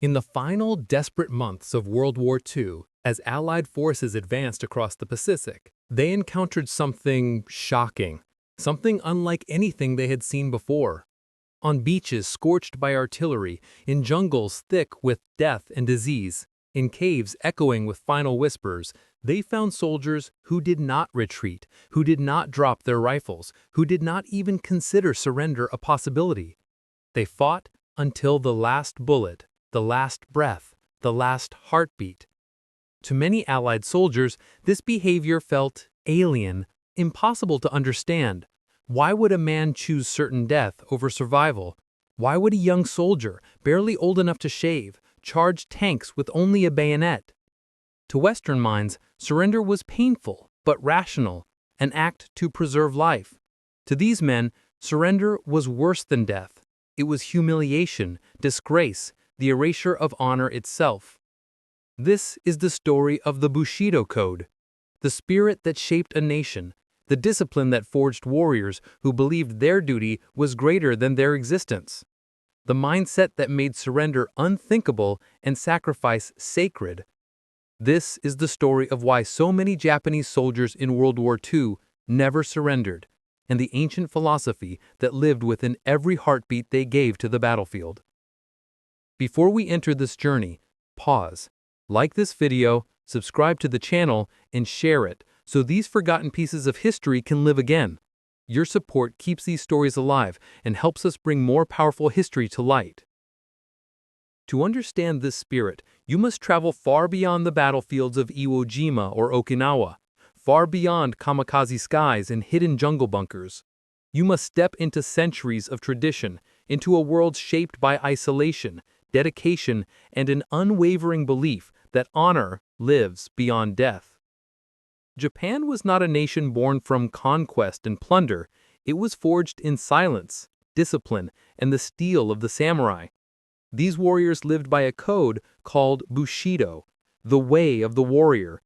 In the final desperate months of World War II, as Allied forces advanced across the Pacific, they encountered something shocking, something unlike anything they had seen before. On beaches scorched by artillery, in jungles thick with death and disease, in caves echoing with final whispers, they found soldiers who did not retreat, who did not drop their rifles, who did not even consider surrender a possibility. They fought until the last bullet, the last breath, the last heartbeat. To many Allied soldiers, this behavior felt alien, impossible to understand. Why would a man choose certain death over survival? Why would a young soldier, barely old enough to shave, charge tanks with only a bayonet? To Western minds, surrender was painful, but rational, an act to preserve life. To these men, surrender was worse than death. It was humiliation, disgrace, the erasure of honor itself. This is the story of the Bushido Code, the spirit that shaped a nation, the discipline that forged warriors who believed their duty was greater than their existence, the mindset that made surrender unthinkable and sacrifice sacred. This is the story of why so many Japanese soldiers in World War II never surrendered, and the ancient philosophy that lived within every heartbeat they gave to the battlefield. Before we enter this journey, pause, like this video, subscribe to the channel, and share it so these forgotten pieces of history can live again. Your support keeps these stories alive and helps us bring more powerful history to light. To understand this spirit, you must travel far beyond the battlefields of Iwo Jima or Okinawa, far beyond kamikaze skies and hidden jungle bunkers. You must step into centuries of tradition, into a world shaped by isolation, dedication, and an unwavering belief that honor lives beyond death. Japan was not a nation born from conquest and plunder. It was forged in silence, discipline, and the steel of the samurai. These warriors lived by a code called Bushido, the way of the warrior.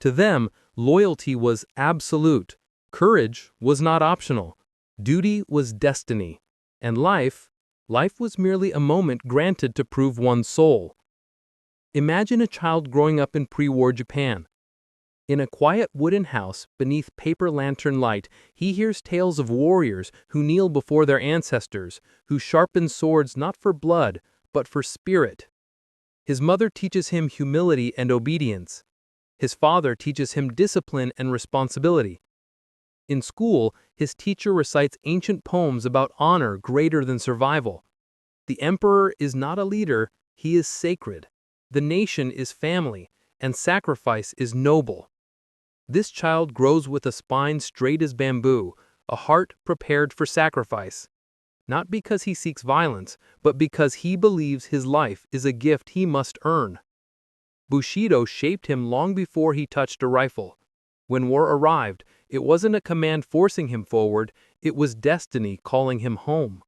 To them, loyalty was absolute, courage was not optional, duty was destiny, and life was merely a moment granted to prove one's soul. Imagine a child growing up in pre-war Japan. In a quiet wooden house beneath paper lantern light, he hears tales of warriors who kneel before their ancestors, who sharpen swords not for blood, but for spirit. His mother teaches him humility and obedience. His father teaches him discipline and responsibility. In school, his teacher recites ancient poems about honor greater than survival. The emperor is not a leader, he is sacred. The nation is family, and sacrifice is noble. This child grows with a spine straight as bamboo, a heart prepared for sacrifice. Not because he seeks violence, but because he believes his life is a gift he must earn. Bushido shaped him long before he touched a rifle. When war arrived, it wasn't a command forcing him forward, it was destiny calling him home.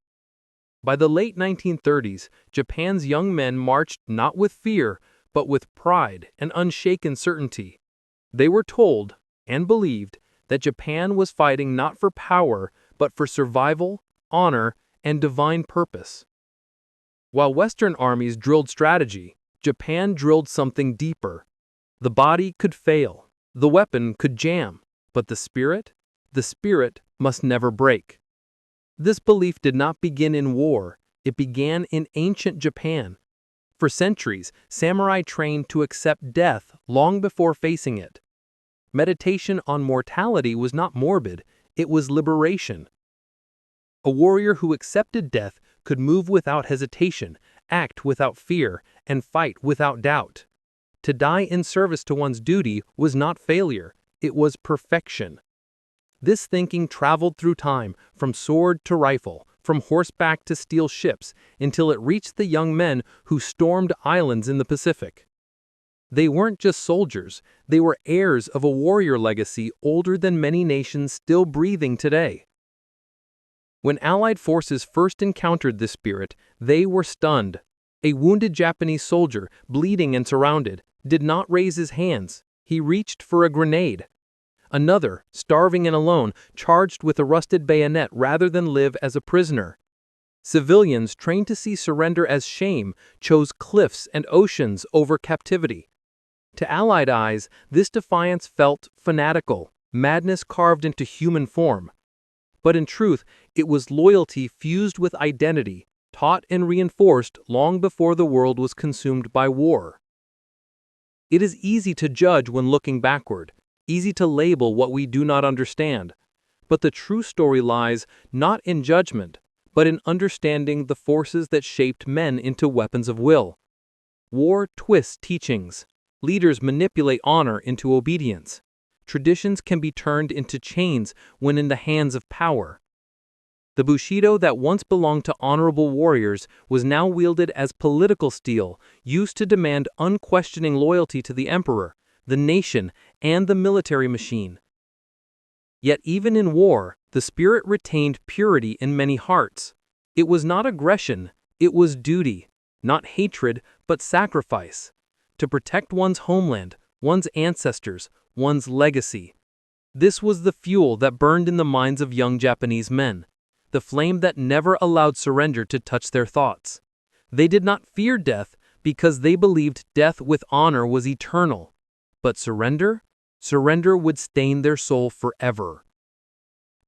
By the late 1930s, Japan's young men marched not with fear, but with pride and unshaken certainty. They were told, and believed, that Japan was fighting not for power, but for survival, honor, and divine purpose. While Western armies drilled strategy, Japan drilled something deeper. The body could fail. The weapon could jam, but the spirit must never break. This belief did not begin in war, it began in ancient Japan. For centuries, samurai trained to accept death long before facing it. Meditation on mortality was not morbid, it was liberation. A warrior who accepted death could move without hesitation, act without fear, and fight without doubt. To die in service to one's duty was not failure, it was perfection. This thinking traveled through time, from sword to rifle, from horseback to steel ships, until it reached the young men who stormed islands in the Pacific. They weren't just soldiers, they were heirs of a warrior legacy older than many nations still breathing today. When Allied forces first encountered this spirit, they were stunned. A wounded Japanese soldier, bleeding and surrounded, did not raise his hands. He reached for a grenade. Another, starving and alone, charged with a rusted bayonet rather than live as a prisoner. Civilians, trained to see surrender as shame, chose cliffs and oceans over captivity. To Allied eyes, this defiance felt fanatical, madness carved into human form. But in truth, it was loyalty fused with identity, taught and reinforced long before the world was consumed by war. It is easy to judge when looking backward, easy to label what we do not understand. But the true story lies not in judgment, but in understanding the forces that shaped men into weapons of will. War twists teachings. Leaders manipulate honor into obedience. Traditions can be turned into chains when in the hands of power. The Bushido that once belonged to honorable warriors was now wielded as political steel, used to demand unquestioning loyalty to the emperor, the nation, and the military machine. Yet even in war, the spirit retained purity in many hearts. It was not aggression, it was duty, not hatred, but sacrifice. To protect one's homeland, one's ancestors, one's legacy. This was the fuel that burned in the minds of young Japanese men, the flame that never allowed surrender to touch their thoughts. They did not fear death because they believed death with honor was eternal. But surrender? Surrender would stain their soul forever.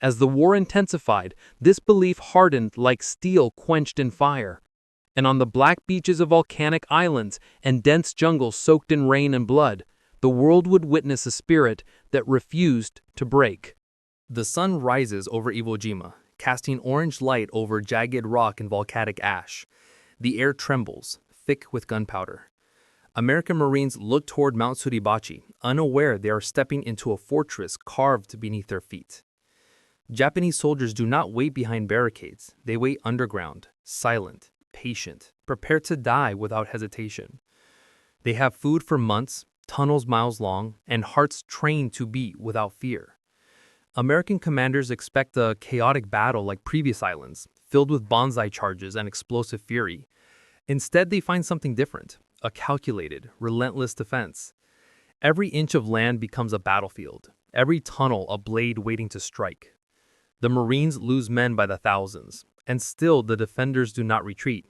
As the war intensified, this belief hardened like steel quenched in fire. And on the black beaches of volcanic islands and dense jungles soaked in rain and blood, the world would witness a spirit that refused to break. The sun rises over Iwo Jima, casting orange light over jagged rock and volcanic ash. The air trembles, thick with gunpowder. American Marines look toward Mount Suribachi, unaware they are stepping into a fortress carved beneath their feet. Japanese soldiers do not wait behind barricades. They wait underground, silent, patient, prepared to die without hesitation. They have food for months, tunnels miles long, and hearts trained to beat without fear. American commanders expect a chaotic battle like previous islands, filled with Banzai charges and explosive fury. Instead, they find something different, a calculated, relentless defense. Every inch of land becomes a battlefield, every tunnel a blade waiting to strike. The Marines lose men by the thousands, and still the defenders do not retreat.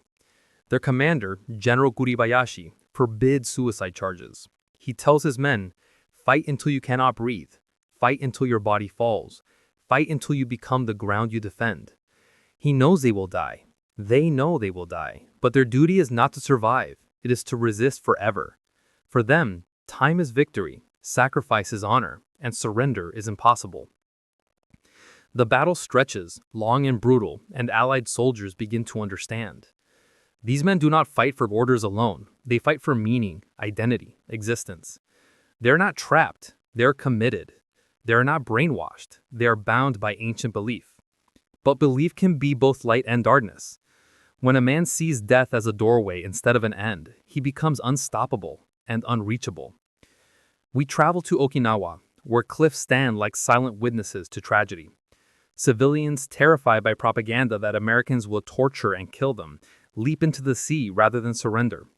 Their commander, General Kuribayashi, forbids suicide charges. He tells his men, "Fight until you cannot breathe. Fight until your body falls. Fight until you become the ground you defend." He knows they will die. They know they will die. But their duty is not to survive. It is to resist forever. For them, time is victory, sacrifice is honor, and surrender is impossible. The battle stretches, long and brutal, and Allied soldiers begin to understand. These men do not fight for orders alone. They fight for meaning, identity, existence. They're not trapped. They're committed. They are not brainwashed. They are bound by ancient belief. But belief can be both light and darkness. When a man sees death as a doorway instead of an end, he becomes unstoppable and unreachable. We travel to Okinawa, where cliffs stand like silent witnesses to tragedy. Civilians, terrified by propaganda that Americans will torture and kill them, leap into the sea rather than surrender.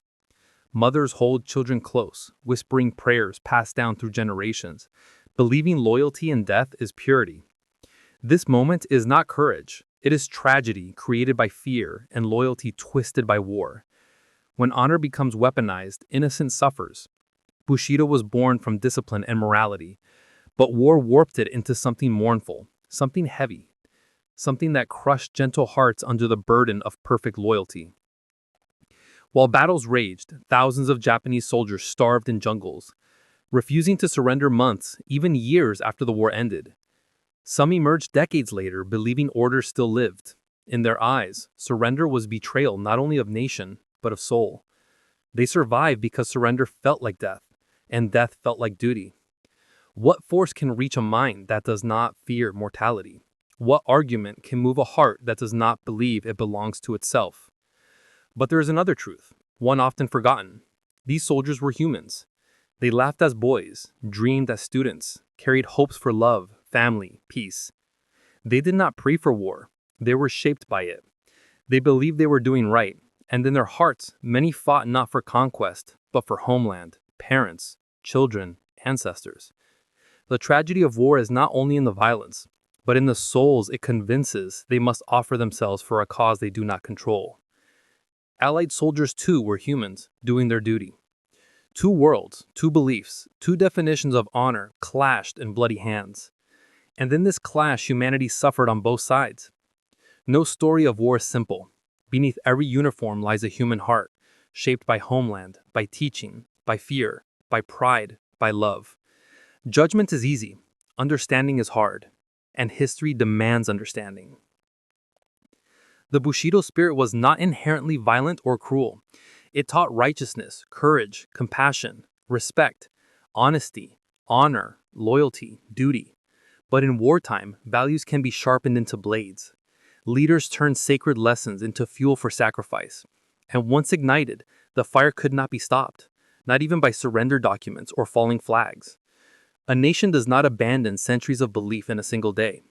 Mothers hold children close, whispering prayers passed down through generations, believing loyalty in death is purity. This moment is not courage. It is tragedy created by fear and loyalty twisted by war. When honor becomes weaponized, innocence suffers. Bushido was born from discipline and morality, but war warped it into something mournful, something heavy, something that crushed gentle hearts under the burden of perfect loyalty. While battles raged, thousands of Japanese soldiers starved in jungles, refusing to surrender months, even years after the war ended. Some emerged decades later, believing order still lived. In their eyes, surrender was betrayal not only of nation, but of soul. They survived because surrender felt like death, and death felt like duty. What force can reach a mind that does not fear mortality? What argument can move a heart that does not believe it belongs to itself? But there is another truth, one often forgotten. These soldiers were humans. They laughed as boys, dreamed as students, carried hopes for love, family, peace. They did not pray for war. They were shaped by it. They believed they were doing right, and in their hearts, many fought not for conquest, but for homeland, parents, children, ancestors. The tragedy of war is not only in the violence. but in the souls it convinces they must offer themselves for a cause they do not control. Allied soldiers too were humans, doing their duty. Two worlds, two beliefs, two definitions of honor clashed in bloody hands. And in this clash, humanity suffered on both sides. No story of war is simple. Beneath every uniform lies a human heart, shaped by homeland, by teaching, by fear, by pride, by love. Judgment is easy, understanding is hard, and history demands understanding. The Bushido spirit was not inherently violent or cruel. It taught righteousness, courage, compassion, respect, honesty, honor, loyalty, duty. But in wartime, values can be sharpened into blades. Leaders turned sacred lessons into fuel for sacrifice. And once ignited, the fire could not be stopped, not even by surrender documents or falling flags. A nation does not abandon centuries of belief in a single day.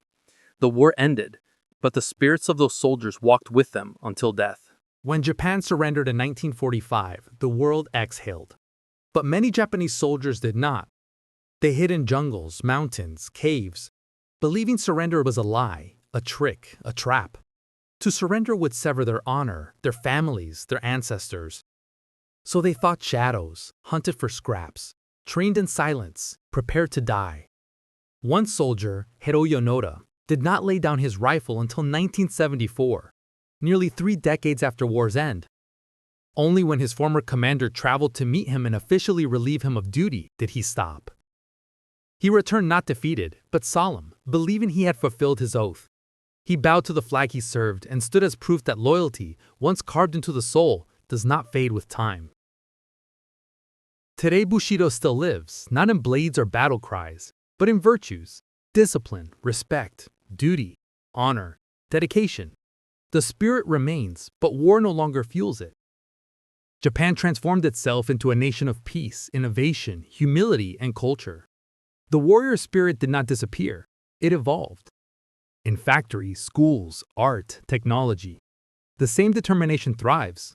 The war ended, but the spirits of those soldiers walked with them until death. When Japan surrendered in 1945, the world exhaled. But many Japanese soldiers did not. They hid in jungles, mountains, caves, believing surrender was a lie, a trick, a trap. To surrender would sever their honor, their families, their ancestors. So they fought shadows, hunted for scraps, trained in silence, prepared to die. One soldier, Hiroyo Noda, did not lay down his rifle until 1974, nearly 3 decades after war's end. Only when his former commander traveled to meet him and officially relieve him of duty did he stop. He returned not defeated, but solemn, believing he had fulfilled his oath. He bowed to the flag he served and stood as proof that loyalty, once carved into the soul, does not fade with time. Today Bushido still lives, not in blades or battle cries, but in virtues, discipline, respect, duty, honor, dedication. The spirit remains, but war no longer fuels it. Japan transformed itself into a nation of peace, innovation, humility, and culture. The warrior spirit did not disappear, it evolved. In factories, schools, art, technology, the same determination thrives,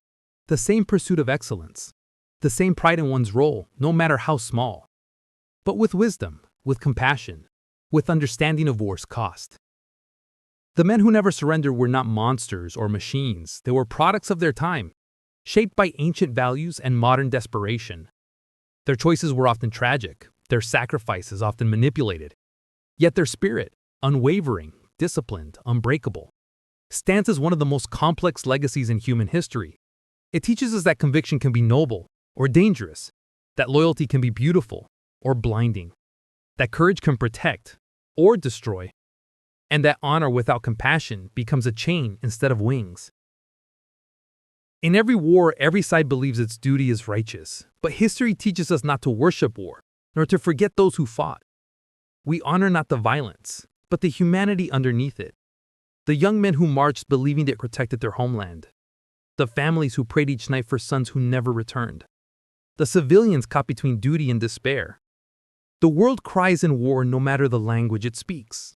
the same pursuit of excellence, the same pride in one's role, no matter how small. But with wisdom, with compassion, with understanding of war's cost. The men who never surrendered were not monsters or machines, they were products of their time, shaped by ancient values and modern desperation. Their choices were often tragic, their sacrifices often manipulated. Yet their spirit, unwavering, disciplined, unbreakable, stands as one of the most complex legacies in human history. It teaches us that conviction can be noble or dangerous, that loyalty can be beautiful or blinding, that courage can protect or destroy, and that honor without compassion becomes a chain instead of wings. In every war, every side believes its duty is righteous, but history teaches us not to worship war, nor to forget those who fought. We honor not the violence, but the humanity underneath it. The young men who marched believing they protected their homeland. The families who prayed each night for sons who never returned. The civilians caught between duty and despair. The world cries in war no matter the language it speaks.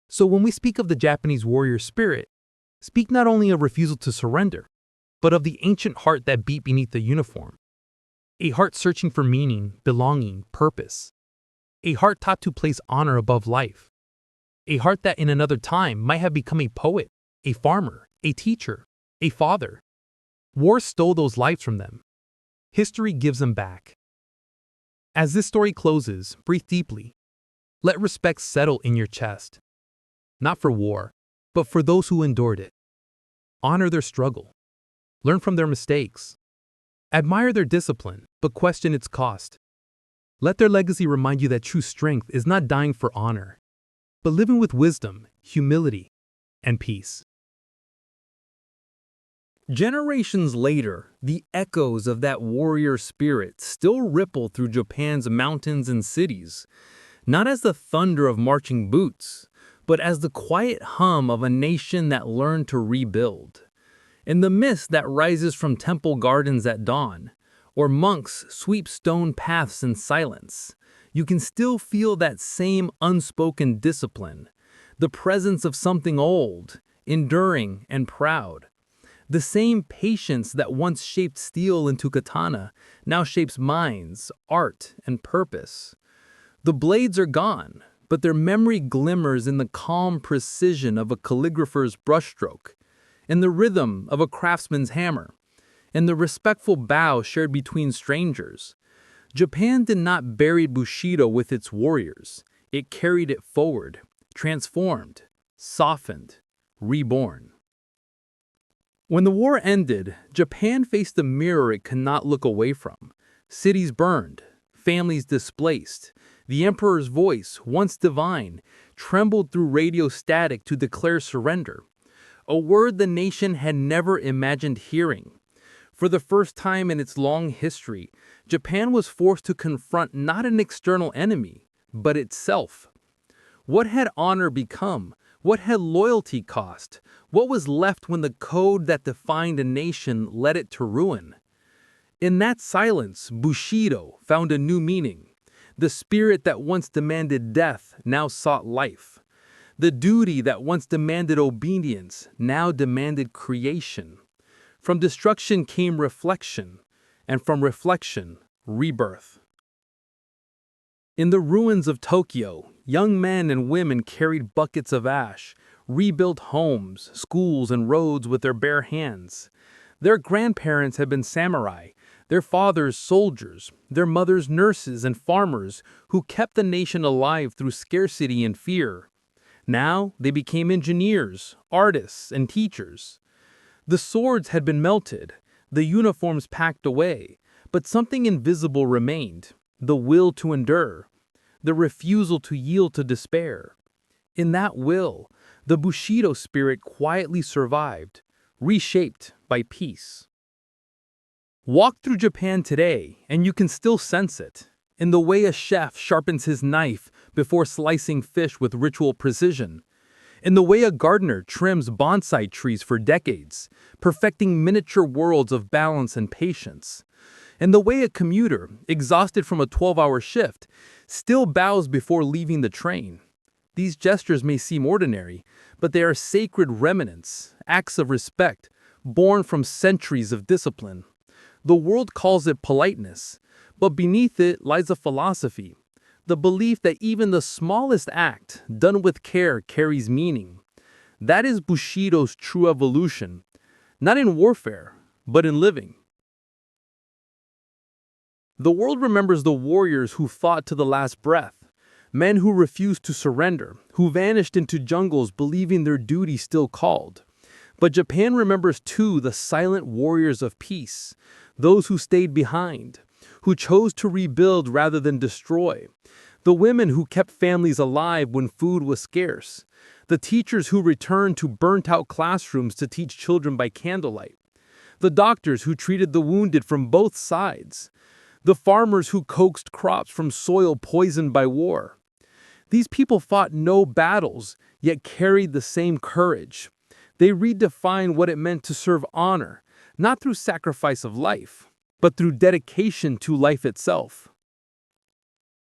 So when we speak of the Japanese warrior spirit, speak not only of refusal to surrender, but of the ancient heart that beat beneath the uniform. A heart searching for meaning, belonging, purpose. A heart taught to place honor above life. A heart that in another time might have become a poet, a farmer, a teacher, a father. War stole those lives from them. History gives them back. As this story closes, breathe deeply. Let respect settle in your chest. Not for war, but for those who endured it. Honor their struggle. Learn from their mistakes. Admire their discipline, but question its cost. Let their legacy remind you that true strength is not dying for honor, but living with wisdom, humility, and peace. Generations later, the echoes of that warrior spirit still ripple through Japan's mountains and cities, not as the thunder of marching boots, but as the quiet hum of a nation that learned to rebuild. In the mist that rises from temple gardens at dawn, or monks sweep stone paths in silence, you can still feel that same unspoken discipline, the presence of something old, enduring, and proud. The same patience that once shaped steel into katana now shapes minds, art, and purpose. The blades are gone, but their memory glimmers in the calm precision of a calligrapher's brushstroke, in the rhythm of a craftsman's hammer, in the respectful bow shared between strangers. Japan did not bury Bushido with its warriors. It carried it forward, transformed, softened, reborn. When the war ended, Japan faced a mirror it could not look away from. Cities burned, families displaced. The emperor's voice, once divine, trembled through radio static to declare surrender, a word the nation had never imagined hearing. For the first time in its long history, Japan was forced to confront not an external enemy, but itself. What had honor become? What had loyalty cost? What was left when the code that defined a nation led it to ruin? In that silence, Bushido found a new meaning. The spirit that once demanded death now sought life. The duty that once demanded obedience now demanded creation. From destruction came reflection, and from reflection, rebirth. In the ruins of Tokyo, young men and women carried buckets of ash, rebuilt homes, schools, and roads with their bare hands. Their grandparents had been samurai, their fathers soldiers, their mothers nurses and farmers who kept the nation alive through scarcity and fear. Now they became engineers, artists, and teachers. The swords had been melted, the uniforms packed away, but something invisible remained, the will to endure, the refusal to yield to despair. In that will, the Bushido spirit quietly survived, reshaped by peace. Walk through Japan today, and you can still sense it, in the way a chef sharpens his knife before slicing fish with ritual precision, in the way a gardener trims bonsai trees for decades, perfecting miniature worlds of balance and patience, in the way a commuter, exhausted from a 12-hour shift, still bows before leaving the train. These gestures may seem ordinary, but they are sacred remnants, acts of respect, born from centuries of discipline. The world calls it politeness, but beneath it lies a philosophy, the belief that even the smallest act, done with care, carries meaning. That is Bushido's true evolution, not in warfare, but in living. The world remembers the warriors who fought to the last breath, men who refused to surrender, who vanished into jungles believing their duty still called. But Japan remembers too the silent warriors of peace, those who stayed behind, who chose to rebuild rather than destroy, the women who kept families alive when food was scarce, the teachers who returned to burnt-out classrooms to teach children by candlelight, the doctors who treated the wounded from both sides, the farmers who coaxed crops from soil poisoned by war. These people fought no battles, yet carried the same courage. They redefined what it meant to serve honor, not through sacrifice of life, but through dedication to life itself.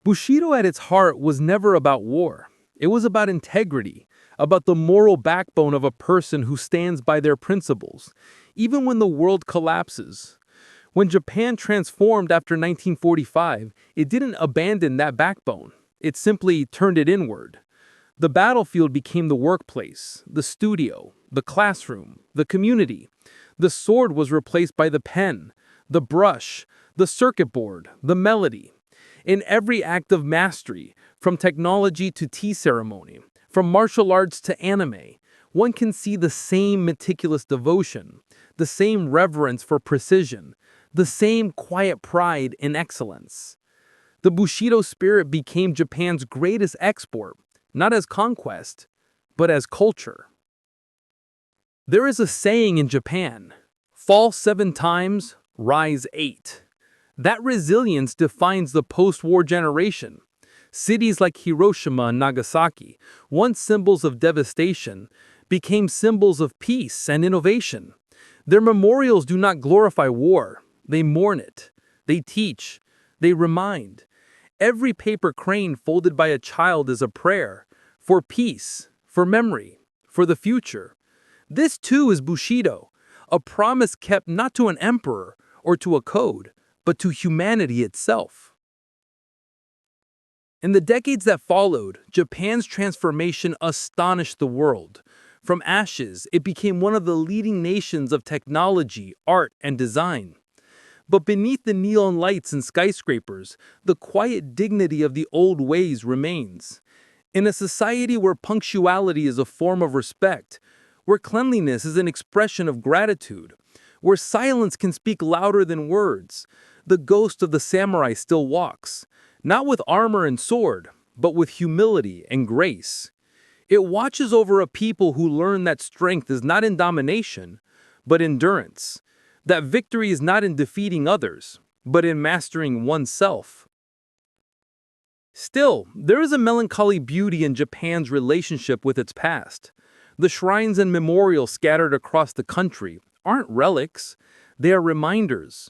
Bushido at its heart was never about war. It was about integrity, about the moral backbone of a person who stands by their principles, even when the world collapses. When Japan transformed after 1945, it didn't abandon that backbone. It simply turned it inward. The battlefield became the workplace, the studio, the classroom, the community. The sword was replaced by the pen, the brush, the circuit board, the melody. In every act of mastery, from technology to tea ceremony, from martial arts to anime, one can see the same meticulous devotion, the same reverence for precision, the same quiet pride in excellence. The Bushido spirit became Japan's greatest export, not as conquest, but as culture. There is a saying in Japan, fall 7 times, rise 8. That resilience defines the post-war generation. Cities like Hiroshima and Nagasaki, once symbols of devastation, became symbols of peace and innovation. Their memorials do not glorify war. They mourn it. They teach. They remind. Every paper crane folded by a child is a prayer for peace, for memory, for the future. This too is Bushido, a promise kept not to an emperor or to a code, but to humanity itself. In the decades that followed, Japan's transformation astonished the world. From ashes, it became one of the leading nations of technology, art, and design. But beneath the neon lights and skyscrapers, the quiet dignity of the old ways remains. In a society where punctuality is a form of respect, where cleanliness is an expression of gratitude, where silence can speak louder than words, the ghost of the samurai still walks, not with armor and sword, but with humility and grace. It watches over a people who learn that strength is not in domination, but endurance, that victory is not in defeating others, but in mastering oneself. Still, there is a melancholy beauty in Japan's relationship with its past. The shrines and memorials scattered across the country aren't relics, they are reminders.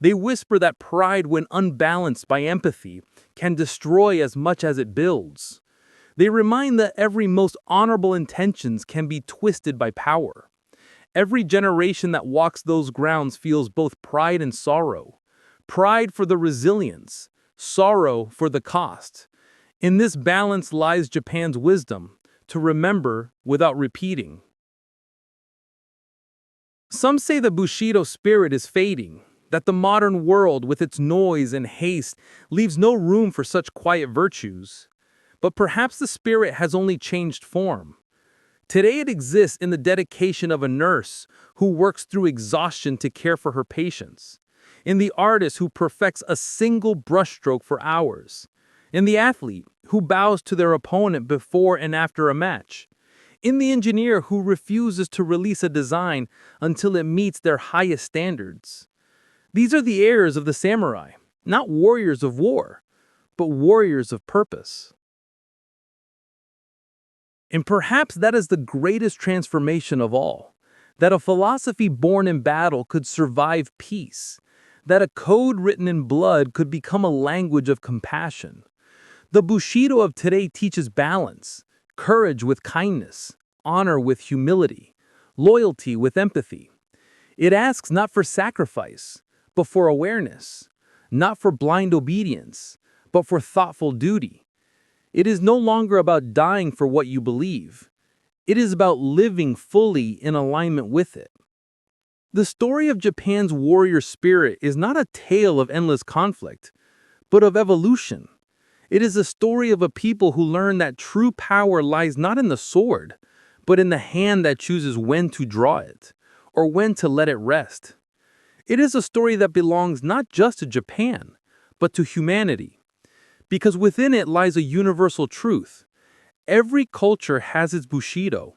They whisper that pride, when unbalanced by empathy, can destroy as much as it builds. They remind that every most honorable intentions can be twisted by power. Every generation that walks those grounds feels both pride and sorrow. Pride for the resilience, sorrow for the cost. In this balance lies Japan's wisdom, to remember without repeating. Some say the Bushido spirit is fading, that the modern world with its noise and haste leaves no room for such quiet virtues. But perhaps the spirit has only changed form. Today it exists in the dedication of a nurse who works through exhaustion to care for her patients, in the artist who perfects a single brushstroke for hours, in the athlete who bows to their opponent before and after a match, in the engineer who refuses to release a design until it meets their highest standards. These are the heirs of the samurai, not warriors of war, but warriors of purpose. And perhaps that is the greatest transformation of all, that a philosophy born in battle could survive peace, that a code written in blood could become a language of compassion. The Bushido of today teaches balance, courage with kindness, honor with humility, loyalty with empathy. It asks not for sacrifice, but for awareness, not for blind obedience, but for thoughtful duty. It is no longer about dying for what you believe. It is about living fully in alignment with it. The story of Japan's warrior spirit is not a tale of endless conflict, but of evolution. It is a story of a people who learn that true power lies not in the sword, but in the hand that chooses when to draw it, or when to let it rest. It is a story that belongs not just to Japan, but to humanity, because within it lies a universal truth. Every culture has its Bushido.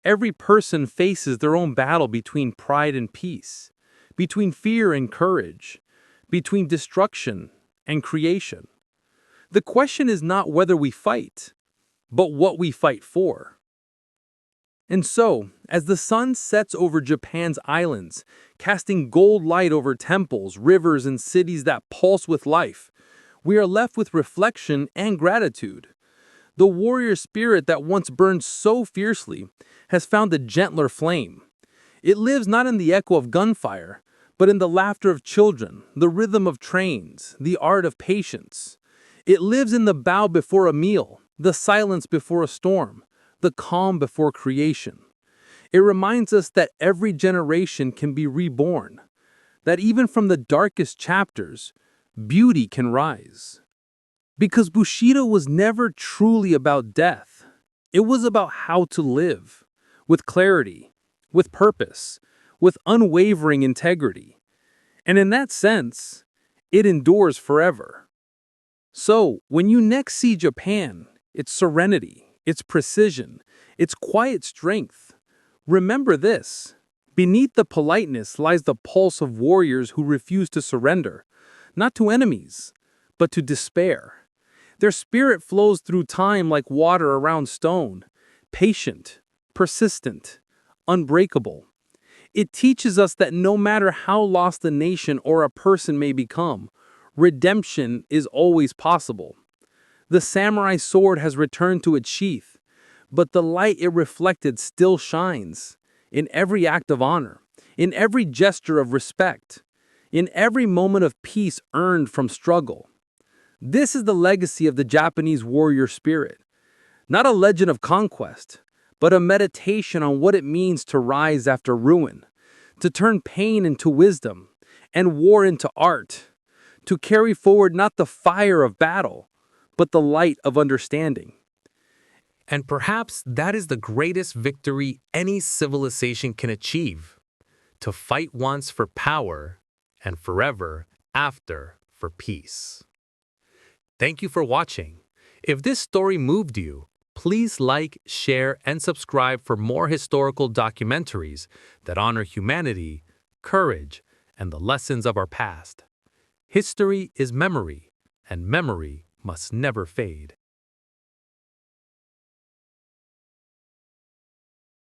Every person faces their own battle between pride and peace, between fear and courage, between destruction and creation. The question is not whether we fight, but what we fight for. And so, as the sun sets over Japan's islands, casting gold light over temples, rivers, and cities that pulse with life, we are left with reflection and gratitude. The warrior spirit that once burned so fiercely has found a gentler flame. It lives not in the echo of gunfire, but in the laughter of children, the rhythm of trains, the art of patience. It lives in the bow before a meal, the silence before a storm, the calm before creation. It reminds us that every generation can be reborn, that even from the darkest chapters, beauty can rise. Because Bushido was never truly about death. It was about how to live, with clarity, with purpose, with unwavering integrity. And in that sense, it endures forever. So, when you next see Japan, its serenity, its precision, its quiet strength, remember this: beneath the politeness lies the pulse of warriors who refuse to surrender, not to enemies, but to despair. Their spirit flows through time like water around stone, patient, persistent, unbreakable. It teaches us that no matter how lost a nation or a person may become, redemption is always possible. The samurai sword has returned to its sheath, but the light it reflected still shines in every act of honor, in every gesture of respect, in every moment of peace earned from struggle. This is the legacy of the Japanese warrior spirit. Not a legend of conquest, but a meditation on what it means to rise after ruin, to turn pain into wisdom, and war into art, to carry forward not the fire of battle, but the light of understanding. And perhaps that is the greatest victory any civilization can achieve: to fight once for power and forever after for peace. Thank you for watching. If this story moved you, please like, share, and subscribe for more historical documentaries that honor humanity, courage, and the lessons of our past. History is memory, and memory must never fade.